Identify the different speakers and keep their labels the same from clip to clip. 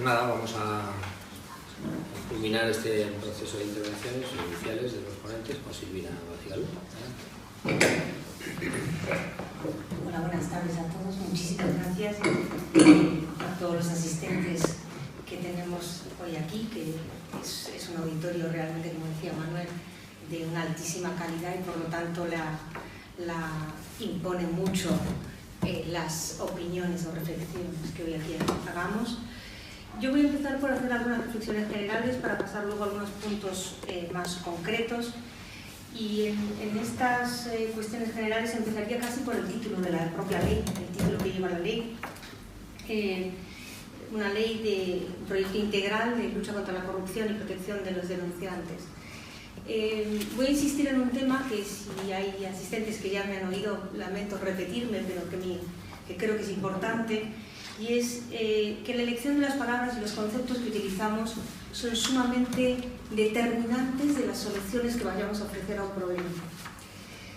Speaker 1: Pues nada, vamos a culminar este proceso de intervenciones iniciales de los ponentes con Silvina Bacigalup.
Speaker 2: Hola, buenas tardes a todos. Muchísimas gracias a todos los asistentes que tenemos hoy aquí, que es un auditorio realmente, como decía Manuel, de una altísima calidad y por lo tanto la impone mucho las opiniones o reflexiones que hoy aquí hagamos. Yo voy a empezar por hacer algunas reflexiones generales para pasar luego a algunos puntos más concretos. Y en estas cuestiones generales empezaría casi por el título de la propia ley, el título que lleva la ley. Una ley de proyecto integral de lucha contra la corrupción y protección de los denunciantes. Voy a insistir en un tema que si hay asistentes que ya me han oído, lamento repetirme, pero que creo que es importante, y es que la elección de las palabras y los conceptos que utilizamos son sumamente determinantes de las soluciones que vayamos a ofrecer a un problema.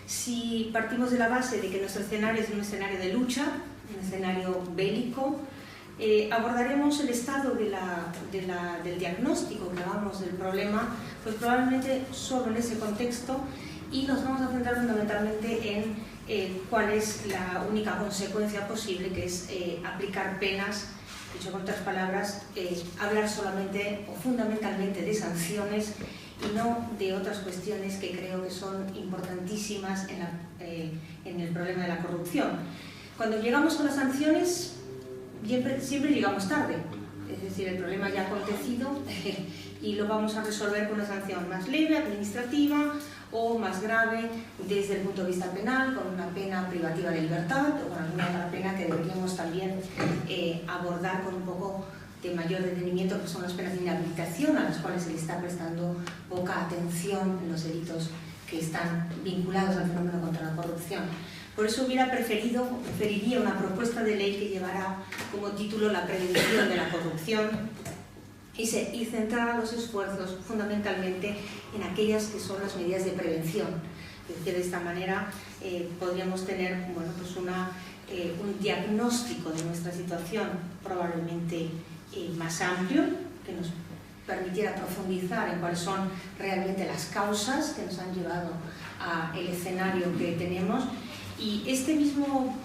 Speaker 2: Si partimos de la base de que nuestro escenario es un escenario de lucha, un escenario bélico, abordaremos el estado del diagnóstico que hagamos del problema, pues probablemente solo en ese contexto, y nos vamos a centrar fundamentalmente en cuál es la única consecuencia posible, que es aplicar penas. Dicho con otras palabras, hablar solamente o fundamentalmente de sanciones y no de otras cuestiones que creo que son importantísimas en el problema de la corrupción. Cuando llegamos con las sanciones, siempre llegamos tarde, es decir, el problema ya ha acontecido y lo vamos a resolver con una sanción más leve, administrativa, o más grave desde el punto de vista penal, con una pena privativa de libertad o con alguna otra pena que deberíamos también abordar con un poco de mayor detenimiento, que son las penas de inhabilitación, a las cuales se le está prestando poca atención en los delitos que están vinculados al fenómeno contra la corrupción. Por eso preferiría una propuesta de ley que llevara como título la prevención de la corrupción y centrar los esfuerzos fundamentalmente en aquellas que son las medidas de prevención. Que de esta manera podríamos tener pues un diagnóstico de nuestra situación probablemente más amplio, que nos permitiera profundizar en cuáles son realmente las causas que nos han llevado al escenario que tenemos. Y este mismo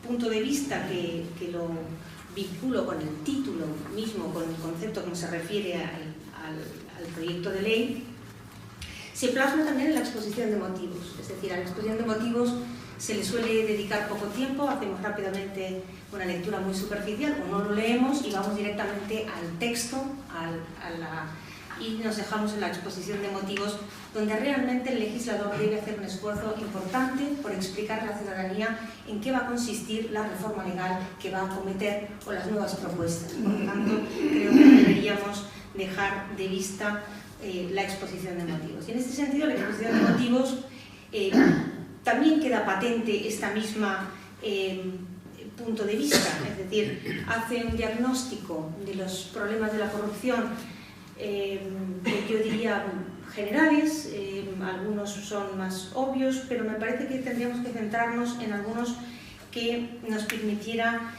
Speaker 2: punto de vista que lo vinculo con el título mismo, con el concepto como se refiere al proyecto de ley, se plasma también en la exposición de motivos. Es decir, a la exposición de motivos se le suele dedicar poco tiempo, hacemos rápidamente una lectura muy superficial o no lo leemos y vamos directamente al texto y nos dejamos en la exposición de motivos, donde realmente el legislador debe hacer un esfuerzo importante por explicar a la ciudadanía en qué va a consistir la reforma legal que va a acometer o las nuevas propuestas. Por lo tanto, creo que deberíamos dejar de vista la exposición de motivos. Y en este sentido, la exposición de motivos también queda patente esta misma punto de vista, es decir, hace un diagnóstico de los problemas de la corrupción, yo diría generales, algunos son más obvios, pero me parece que tendríamos que centrarnos en algunos que nos permitiera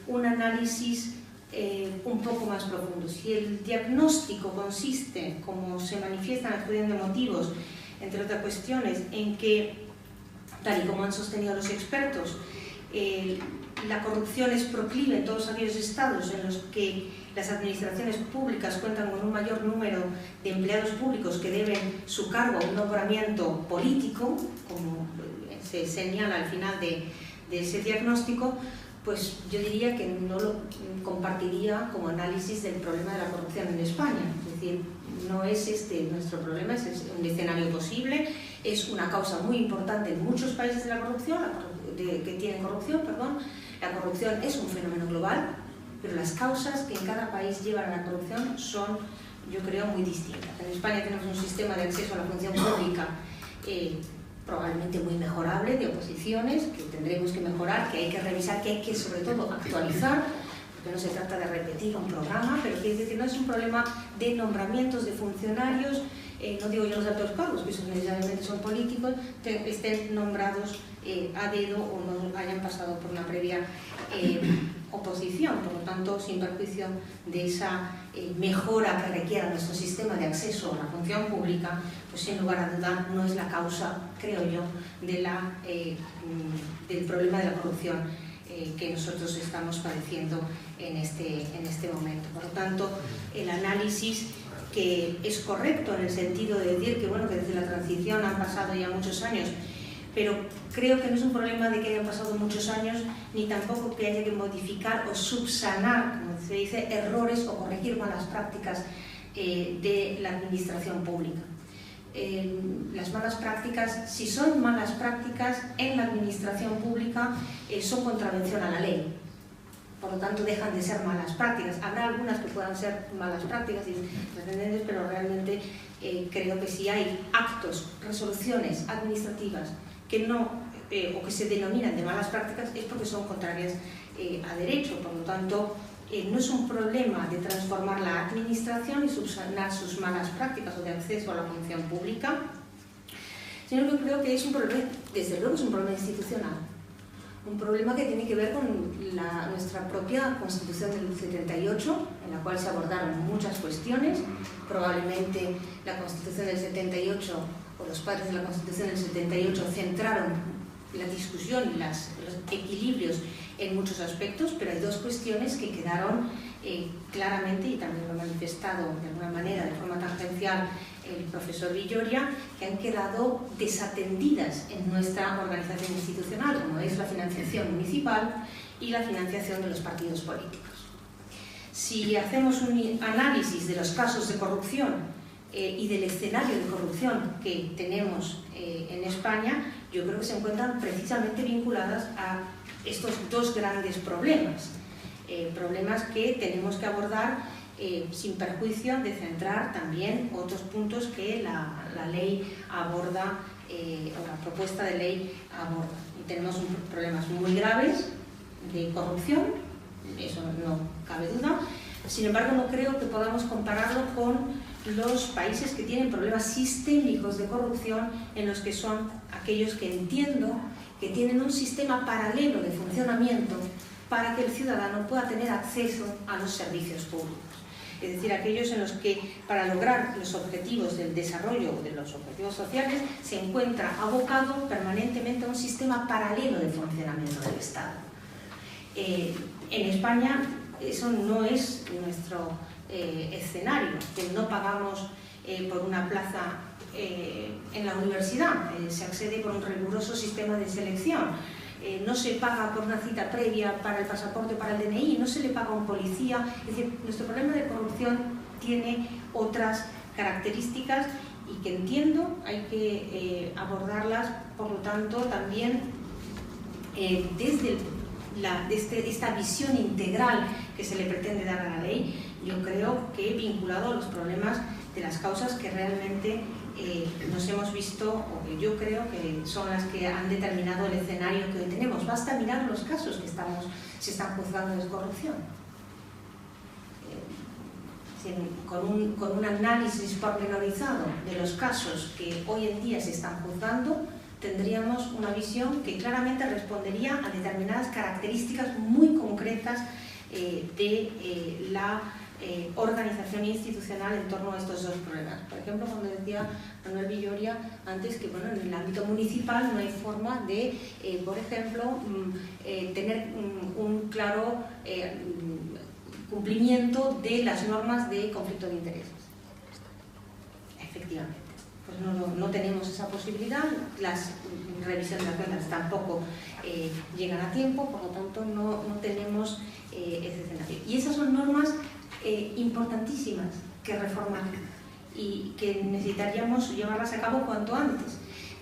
Speaker 2: un análisis un poco más profundo. Si el diagnóstico consiste, como se manifiesta en la exposición de motivos, entre otras cuestiones, en que, tal y como han sostenido los expertos, la corrupción es proclive en todos aquellos estados en los que las administraciones públicas cuentan con un mayor número de empleados públicos que deben su cargo a un nombramiento político, como se señala al final de ese diagnóstico, pues yo diría que no lo compartiría como análisis del problema de la corrupción en España. Es decir, no es este nuestro problema, es un escenario posible, es una causa muy importante en muchos países de la corrupción, que tienen corrupción, La corrupción es un fenómeno global, pero las causas que en cada país llevan a la corrupción son, yo creo, muy distintas. En España tenemos un sistema de acceso a la función pública probablemente muy mejorable, de oposiciones, que tendremos que mejorar, que hay que revisar, que hay que sobre todo actualizar, porque no se trata de repetir un programa, pero quiere decir que no es un problema de nombramientos de funcionarios, no digo yo los altos cargos, que esos necesariamente son políticos, estén nombrados a dedo o no hayan pasado por una previa oposición, por lo tanto, sin perjuicio de esa mejora que requiera nuestro sistema de acceso a la función pública, pues sin lugar a duda no es la causa, creo yo, del problema de la corrupción que nosotros estamos padeciendo en este momento. Por lo tanto, el análisis que es correcto en el sentido de decir que, bueno, que desde la transición han pasado ya muchos años, pero creo que no es un problema de que hayan pasado muchos años, ni tampoco que haya que modificar o subsanar, como se dice, errores o corregir malas prácticas de la administración pública. Las malas prácticas, si son malas prácticas en la administración pública, son contravención a la ley. Por lo tanto, dejan de ser malas prácticas. Habrá algunas que puedan ser malas prácticas y trascendentes, pero realmente creo que si hay actos, resoluciones administrativas que no o que se denominan de malas prácticas es porque son contrarias a derecho. Por lo tanto, no es un problema de transformar la administración y subsanar sus malas prácticas o de acceso a la función pública, sino que creo que es un problema, desde luego es un problema institucional. Un problema que tiene que ver con nuestra propia Constitución del 78, en la cual se abordaron muchas cuestiones. Probablemente la Constitución del 78 o los padres de la Constitución del 78 centraron la discusión y los equilibrios en muchos aspectos, pero hay dos cuestiones que quedaron claramente, y también lo ha manifestado de alguna manera de forma tangencial el profesor Villoria, que han quedado desatendidas en nuestra organización institucional, como es la financiación municipal y la financiación de los partidos políticos. Si hacemos un análisis de los casos de corrupción y del escenario de corrupción que tenemos en España, yo creo que se encuentran precisamente vinculadas a estos dos grandes problemas, problemas que tenemos que abordar sin perjuicio de centrar también otros puntos que la ley aborda o la propuesta de ley aborda. Y tenemos problemas muy graves de corrupción, eso no cabe duda. Sin embargo, no creo que podamos compararlo con los países que tienen problemas sistémicos de corrupción, en los que son aquellos que entiendo que tienen un sistema paralelo de funcionamiento para que el ciudadano pueda tener acceso a los servicios públicos. Es decir, aquellos en los que para lograr los objetivos del desarrollo o de los objetivos sociales se encuentra abocado permanentemente a un sistema paralelo de funcionamiento del Estado. En España eso no es nuestro escenario, que no pagamos por una plaza en la universidad, se accede por un riguroso sistema de selección. No se paga por una cita previa para el pasaporte, para el DNI, no se le paga a un policía. Es decir, nuestro problema de corrupción tiene otras características y que entiendo hay que abordarlas, por lo tanto, también desde esta visión integral que se le pretende dar a la ley. Yo creo que vinculado a los problemas de las causas que realmente nos hemos visto, o que yo creo que son las que han determinado el escenario que hoy tenemos. Basta mirar los casos que se están juzgando de corrupción. Con un análisis pormenorizado de los casos que hoy en día se están juzgando, tendríamos una visión que claramente respondería a determinadas características muy concretas de la organización institucional en torno a estos dos problemas. Por ejemplo, cuando decía Manuel Villoria antes que bueno, en el ámbito municipal no hay forma de, por ejemplo, tener un claro cumplimiento de las normas de conflicto de intereses. Efectivamente, pues no tenemos esa posibilidad, las revisiones de las cuentas tampoco llegan a tiempo, por lo tanto no tenemos ese escenario. Y esas son normas importantísimas que reformar y que necesitaríamos llevarlas a cabo cuanto antes.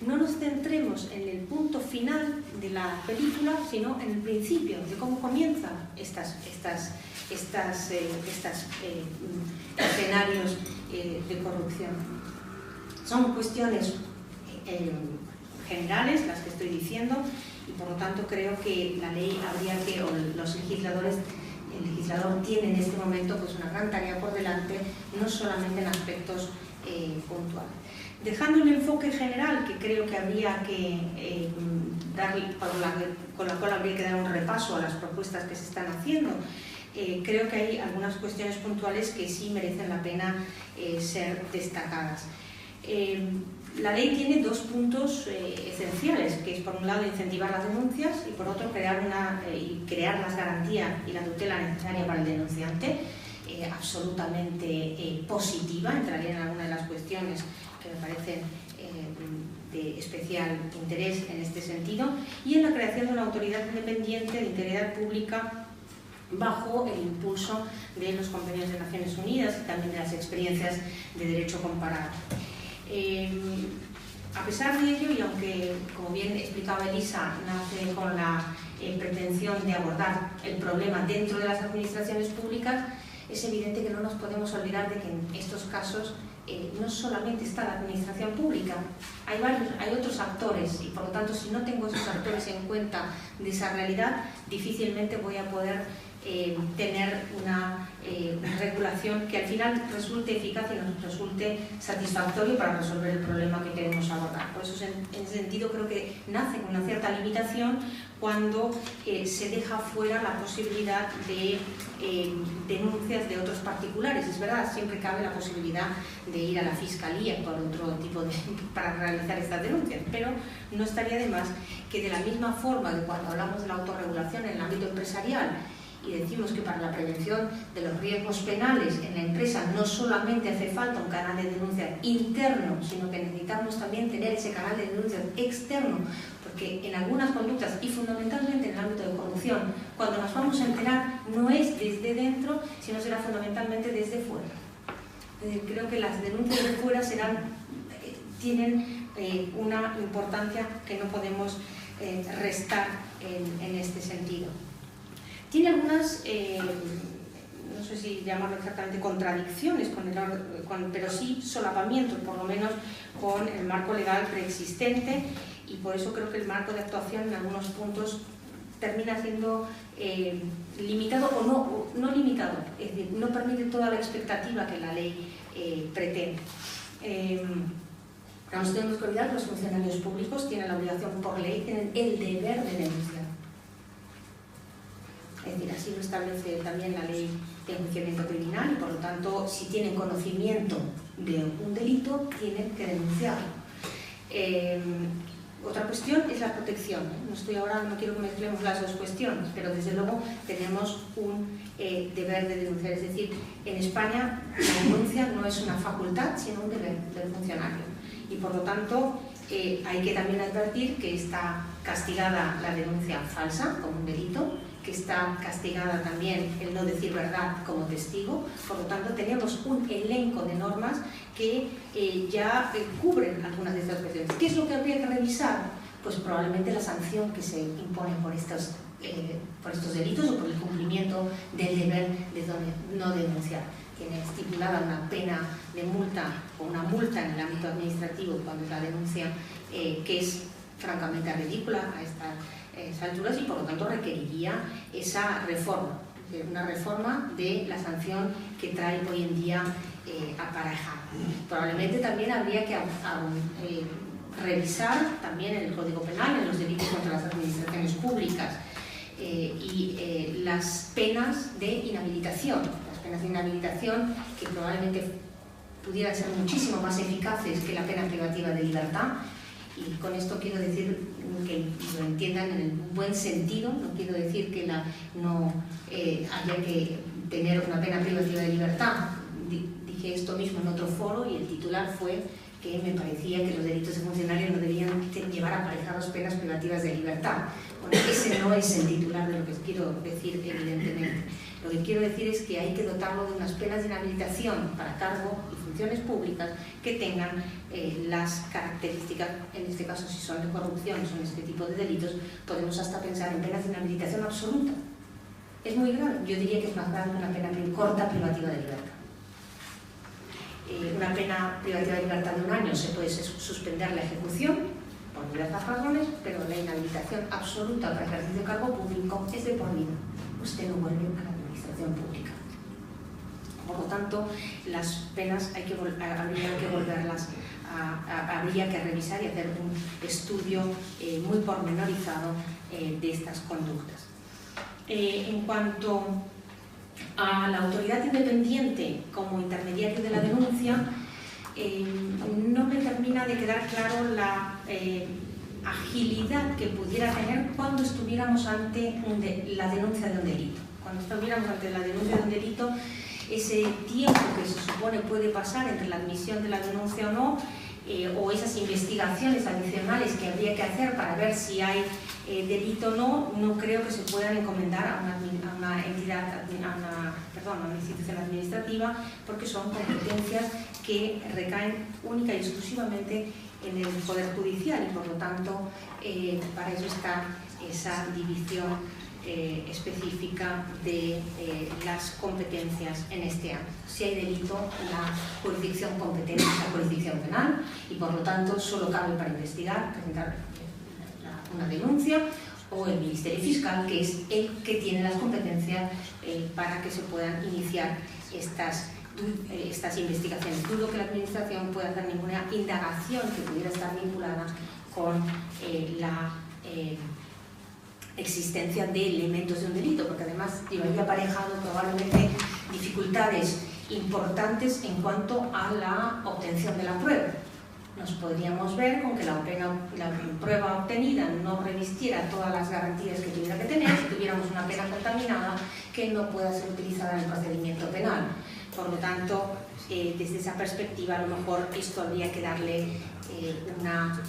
Speaker 2: No nos centremos en el punto final de la película, sino en el principio, de cómo comienzan estos escenarios de corrupción. Son cuestiones generales las que estoy diciendo y por lo tanto creo que la ley habría que, o los legisladores, el legislador tiene en este momento pues una gran tarea por delante, no solamente en aspectos puntuales. Dejando el enfoque general que creo que habría que con la cual habría que dar un repaso a las propuestas que se están haciendo. Creo que hay algunas cuestiones puntuales que sí merecen la pena ser destacadas. La ley tiene dos puntos esenciales, que es por un lado incentivar las denuncias y por otro crear las garantías y la tutela necesaria para el denunciante, absolutamente positiva. Entraré en algunas de las cuestiones que me parecen de especial interés en este sentido, y en la creación de una autoridad independiente de integridad pública bajo el impulso de los convenios de Naciones Unidas y también de las experiencias de derecho comparado. A pesar de ello, y aunque, como bien explicaba Elisa, nace con la pretensión de abordar el problema dentro de las administraciones públicas, es evidente que no nos podemos olvidar de que en estos casos no solamente está la administración pública, hay otros actores, y por lo tanto, si no tengo esos actores en cuenta de esa realidad, difícilmente voy a poder tener una regulación que al final resulte eficaz y nos resulte satisfactorio para resolver el problema que queremos abordar. Por eso, en ese sentido, creo que nace con una cierta limitación cuando se deja fuera la posibilidad de denuncias de otros particulares. Es verdad, siempre cabe la posibilidad de ir a la Fiscalía por otro tipo para realizar estas denuncias, pero no estaría de más que, de la misma forma que cuando hablamos de la autorregulación en el ámbito empresarial y decimos que para la prevención de los riesgos penales en la empresa no solamente hace falta un canal de denuncia interno, sino que necesitamos también tener ese canal de denuncia externo, porque en algunas conductas, y fundamentalmente en el ámbito de corrupción, cuando nos vamos a enterar no es desde dentro, sino será fundamentalmente desde fuera. Creo que las denuncias de fuera tienen una importancia que no podemos restar en este sentido. Tiene algunas, no sé si llamarlo exactamente contradicciones, pero sí solapamientos, por lo menos con el marco legal preexistente, y por eso creo que el marco de actuación en algunos puntos termina siendo limitado o no limitado, es decir, no permite toda la expectativa que la ley pretende. No nos tenemos que olvidar que los funcionarios públicos tienen la obligación por ley, tienen el deber de denunciar. Es decir, así lo establece también la ley de enjuiciamiento criminal, y por lo tanto, si tienen conocimiento de un delito, tienen que denunciarlo. Otra cuestión es la protección. No quiero que mezclemos las dos cuestiones, pero desde luego tenemos un deber de denunciar. Es decir, en España la denuncia no es una facultad, sino un deber del funcionario. Y por lo tanto, hay que también advertir que está castigada la denuncia falsa como un delito, que está castigada también el no decir verdad como testigo. Por lo tanto, tenemos un elenco de normas que ya cubren algunas de estas cuestiones. ¿Qué es lo que habría que revisar? Pues probablemente la sanción que se impone por estos delitos o por el cumplimiento del deber de no denunciar. Tiene estipulada una pena de multa o una multa en el ámbito administrativo cuando es la denuncia, que es francamente ridícula a estas alturas, y por lo tanto requeriría esa reforma, una reforma de la sanción que trae hoy en día aparejada. Probablemente también habría que revisar también el Código Penal en los delitos contra las administraciones públicas y las penas de inhabilitación. Las penas de inhabilitación que probablemente pudieran ser muchísimo más eficaces que la pena privativa de libertad. Y con esto quiero decir que lo entiendan en el buen sentido, no quiero decir que no haya que tener una pena privativa de libertad. Dije esto mismo en otro foro y el titular fue que me parecía que los delitos de funcionarios no debían llevar aparejados penas privativas de libertad. Bueno, ese no es el titular de lo que quiero decir, evidentemente. Lo que quiero decir es que hay que dotarlo de unas penas de inhabilitación para cargo y funciones públicas que tengan las características, en este caso si son de corrupción, son este tipo de delitos, podemos hasta pensar en penas de inhabilitación absoluta. Es muy grave, yo diría que es más grave que una pena corta privativa de libertad. Una pena privativa de libertad de 1 año se puede suspender la ejecución por diversas razones, pero la inhabilitación absoluta para ejercicio de cargo público es de por vida. Usted no vuelve a la administración pública. Por lo tanto, las penas habría que volverlas habría que revisar y hacer un estudio muy pormenorizado de estas conductas. En cuanto a la autoridad independiente como intermediario de la denuncia, no me termina de quedar claro la agilidad que pudiera tener cuando estuviéramos ante la denuncia de un delito. Cuando estuviéramos ante la denuncia de un delito, ese tiempo que se supone puede pasar entre la admisión de la denuncia o no, o esas investigaciones adicionales que habría que hacer para ver si hay delito o no, no creo que se puedan encomendar a una entidad, a una institución administrativa, porque son competencias que recaen única y exclusivamente en el Poder Judicial y por lo tanto para eso está esa división específica de las competencias en este ámbito. Si hay delito, la jurisdicción competente es la jurisdicción penal y por lo tanto solo cabe para investigar, presentar una denuncia, o el Ministerio Fiscal, que es el que tiene las competencias para que se puedan iniciar estas investigaciones. Dudo que la Administración pueda hacer ninguna indagación que pudiera estar vinculada con la existencia de elementos de un delito, porque además llevaría aparejado probablemente dificultades importantes en cuanto a la obtención de la prueba. Nos podríamos ver con que la prueba obtenida no revistiera todas las garantías que tuviera que tener si tuviéramos una pena contaminada que no pueda ser utilizada en el procedimiento penal. Por lo tanto, desde esa perspectiva, a lo mejor esto habría que darle una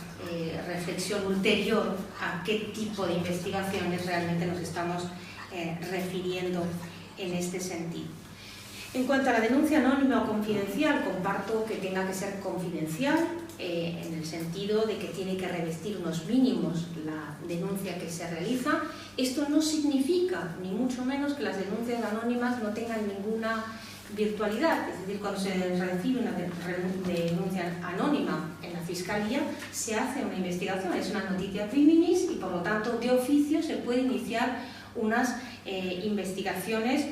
Speaker 2: reflexión ulterior a qué tipo de investigaciones realmente nos estamos refiriendo en este sentido. En cuanto a la denuncia anónima o confidencial, comparto que tenga que ser confidencial en el sentido de que tiene que revestir unos mínimos la denuncia que se realiza. Esto no significa, ni mucho menos, que las denuncias anónimas no tengan ninguna virtualidad, es decir, cuando se recibe una denuncia anónima en la Fiscalía se hace una investigación, es una noticia criminis y por lo tanto de oficio se puede iniciar unas investigaciones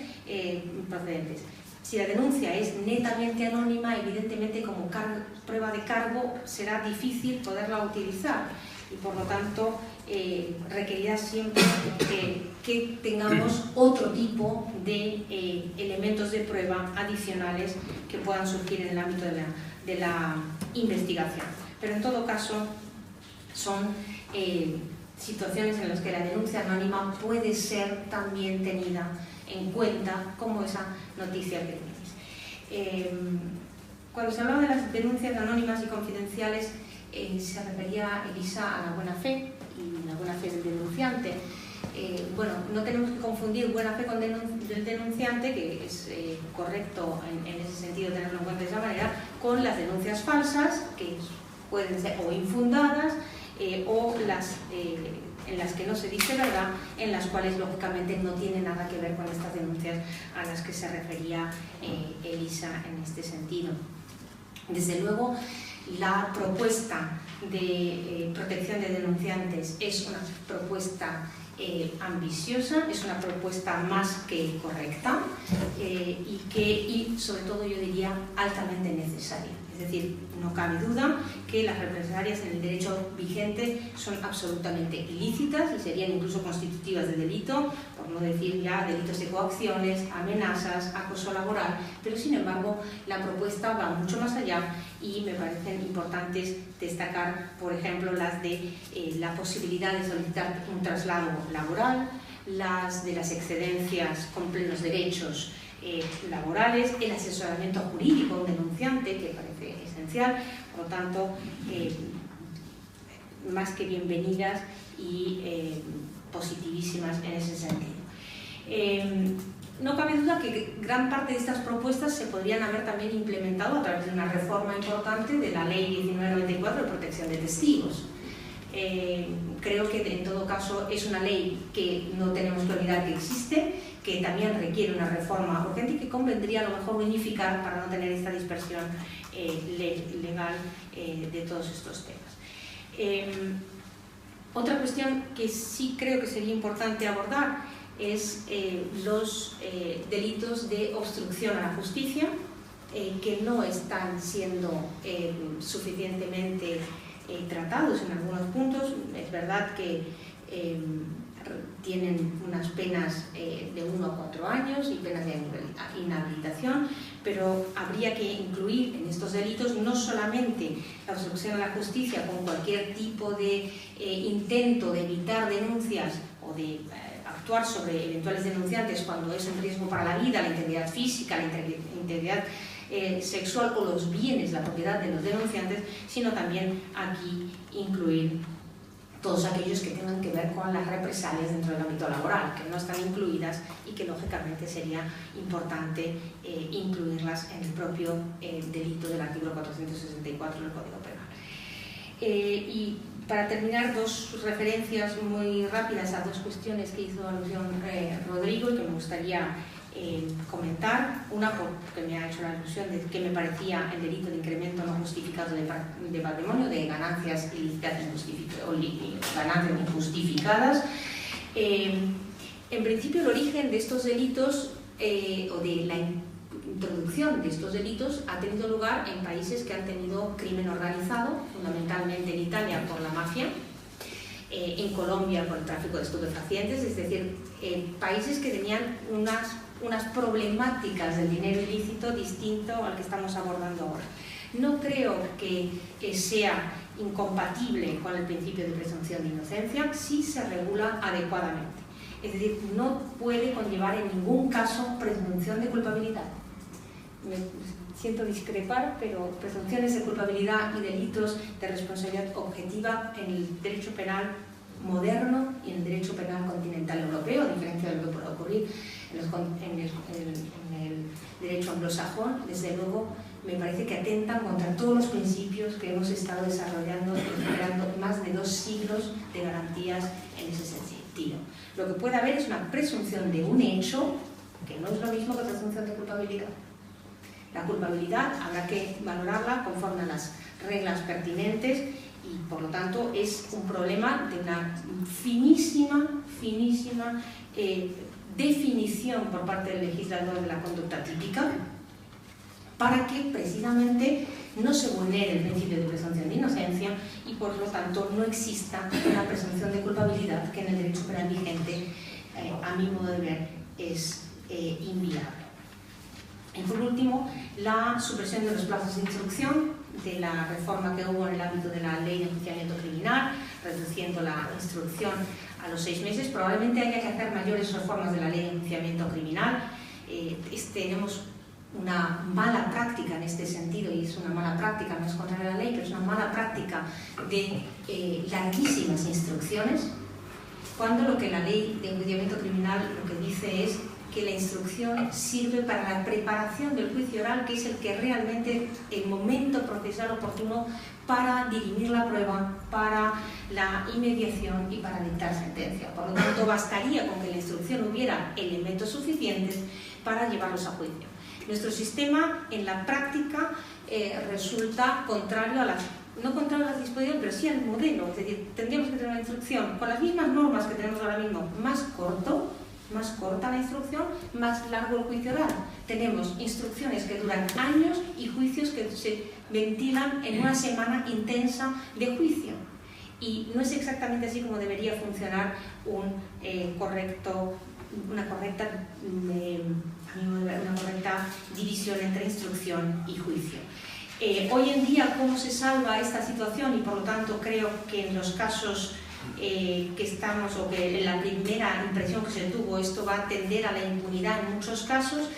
Speaker 2: procedentes. Si la denuncia es netamente anónima, evidentemente como prueba de cargo será difícil poderla utilizar y por lo tanto requerirá siempre que tengamos otro tipo de elementos de prueba adicionales que puedan surgir en el ámbito de la investigación. Pero en todo caso son situaciones en las que la denuncia anónima puede ser también tenida en cuenta como esa noticia criminis. Cuando se hablaba de las denuncias anónimas y confidenciales se refería Elisa a la buena fe y la buena fe del denunciante. Bueno, no tenemos que confundir buena fe con del denunciante, que es correcto en ese sentido tenerlo en cuenta de esa manera, con las denuncias falsas, que pueden ser o infundadas o en las que no se dice verdad, en las cuales lógicamente no tiene nada que ver con estas denuncias a las que se refería Elisa en este sentido. Desde luego, la propuesta de protección de denunciantes es una propuesta ambiciosa, es una propuesta más que correcta y sobre todo yo diría altamente necesaria. Es decir, no cabe duda que las represalias en el derecho vigente son absolutamente ilícitas y serían incluso constitutivas de delito, por no decir ya delitos de coacciones, amenazas, acoso laboral, pero sin embargo la propuesta va mucho más allá y me parecen importantes destacar, por ejemplo, las de la posibilidad de solicitar un traslado laboral, las de las excedencias con plenos derechos laborales, el asesoramiento jurídico a un denunciante, que parece esencial, por lo tanto, más que bienvenidas y positivísimas en ese sentido. No cabe duda que gran parte de estas propuestas se podrían haber también implementado a través de una reforma importante de la Ley 1994 de protección de testigos. Creo que en todo caso es una ley que no tenemos que olvidar que existe, que también requiere una reforma urgente y que convendría a lo mejor unificar para no tener esta dispersión legal de todos estos temas. Otra cuestión que sí creo que sería importante abordar es los delitos de obstrucción a la justicia que no están siendo suficientemente tratados en algunos puntos. Es verdad que tienen unas penas de 1 a 4 años y penas de inhabilitación, pero habría que incluir en estos delitos no solamente la obstrucción a la justicia con cualquier tipo de intento de evitar denuncias o de actuar sobre eventuales denunciantes cuando es un riesgo para la vida, la integridad física, la integridad sexual o los bienes, la propiedad de los denunciantes, sino también aquí incluir todos aquellos que tengan que ver con las represalias dentro del ámbito laboral, que no están incluidas y que lógicamente sería importante incluirlas en el propio delito del artículo 464 del Código Penal. Y para terminar, dos referencias muy rápidas a dos cuestiones que hizo alusión Rodrigo y que me gustaría comentar. Una, porque me ha hecho la alusión de que me parecía el delito de incremento no justificado de patrimonio, de ganancias ilícitas o ganancias injustificadas. En principio, el origen de estos delitos o de la introducción de estos delitos ha tenido lugar en países que han tenido crimen organizado, fundamentalmente en Italia por la mafia, en Colombia por el tráfico de estupefacientes, es decir, países que tenían unas problemáticas del dinero ilícito distinto al que estamos abordando ahora. No creo que sea incompatible con el principio de presunción de inocencia si se regula adecuadamente. Es decir, no puede conllevar en ningún caso presunción de culpabilidad. Me siento discrepar, pero presunciones de culpabilidad y delitos de responsabilidad objetiva en el derecho penal moderno y en el derecho penal continental europeo, a diferencia de lo que puede ocurrir en el derecho anglosajón, desde luego me parece que atentan contra todos los principios que hemos estado desarrollando y generando más de 2 siglos de garantías en ese sentido. Lo que puede haber es una presunción de un hecho, que no es lo mismo que presunción de culpabilidad. La culpabilidad habrá que valorarla conforme a las reglas pertinentes y, por lo tanto, es un problema de una finísima definición por parte del legislador de la conducta típica para que, precisamente, no se vulnere el principio de presunción de inocencia y, por lo tanto, no exista una presunción de culpabilidad que en el derecho penal vigente, a mi modo de ver, es inviable. Y por último, la supresión de los plazos de instrucción de la reforma que hubo en el ámbito de la ley de enjuiciamiento criminal, reduciendo la instrucción a los 6 meses. Probablemente haya que hacer mayores reformas de la ley de enjuiciamiento criminal. Tenemos una mala práctica en este sentido, y es una mala práctica, no es contraria a la ley, pero es una mala práctica de larguísimas instrucciones, cuando lo que la ley de enjuiciamiento criminal lo que dice es que la instrucción sirve para la preparación del juicio oral, que es el que realmente el momento procesal oportuno para dirimir la prueba, para la inmediación y para dictar sentencia. Por lo tanto, bastaría con que en la instrucción hubiera elementos suficientes para llevarlos a juicio. Nuestro sistema, en la práctica, resulta contrario a las... no contrario a las disposiciones, pero sí al modelo. Es decir, tendríamos que tener una instrucción con las mismas normas que tenemos ahora mismo, más corta la instrucción, más largo el juicio oral. Tenemos instrucciones que duran años y juicios que se ventilan en una semana intensa de juicio. Y no es exactamente así como debería funcionar una correcta división entre instrucción y juicio. Hoy en día, ¿cómo se salva esta situación? Y por lo tanto creo que en los casos que estamos, o que en la primera impresión que se tuvo, esto va a tender a la impunidad en muchos casos,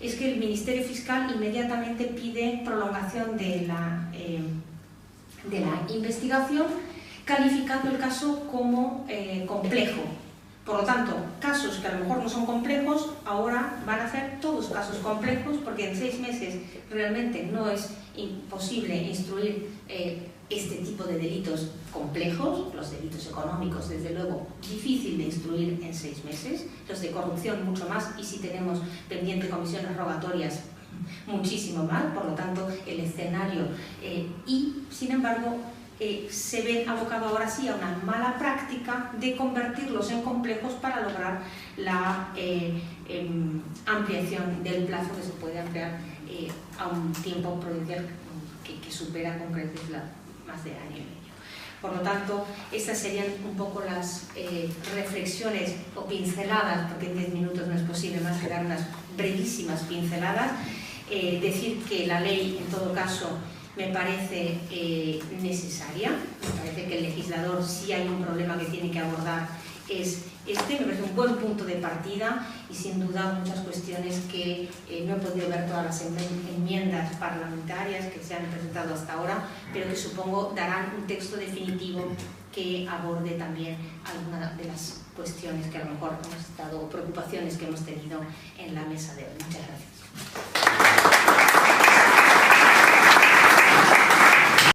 Speaker 2: es que el Ministerio Fiscal inmediatamente pide prolongación de la investigación, calificando el caso como complejo. Por lo tanto, casos que a lo mejor no son complejos, ahora van a ser todos casos complejos, porque en 6 meses realmente no es imposible instruir este tipo de delitos complejos. Los delitos económicos, desde luego, difícil de instruir en 6 meses, los de corrupción mucho más, y si tenemos pendiente comisiones rogatorias, muchísimo más. Por lo tanto, el escenario y, sin embargo, se ve abocado ahora sí a una mala práctica de convertirlos en complejos para lograr la ampliación del plazo que se puede ampliar a un tiempo prudencial que supera con creces más de año y medio. Por lo tanto, estas serían un poco las reflexiones o pinceladas, porque en 10 minutos no es posible más que dar unas brevísimas pinceladas. Decir que la ley, en todo caso, me parece necesaria. Me parece que el legislador, si hay un problema que tiene que abordar, es me parece un buen punto de partida, y sin duda muchas cuestiones que no he podido ver todas las enmiendas parlamentarias que se han presentado hasta ahora, pero que supongo darán un texto definitivo que aborde también algunas de las cuestiones que a lo mejor hemos estado, preocupaciones que hemos tenido en la mesa de hoy. Muchas gracias.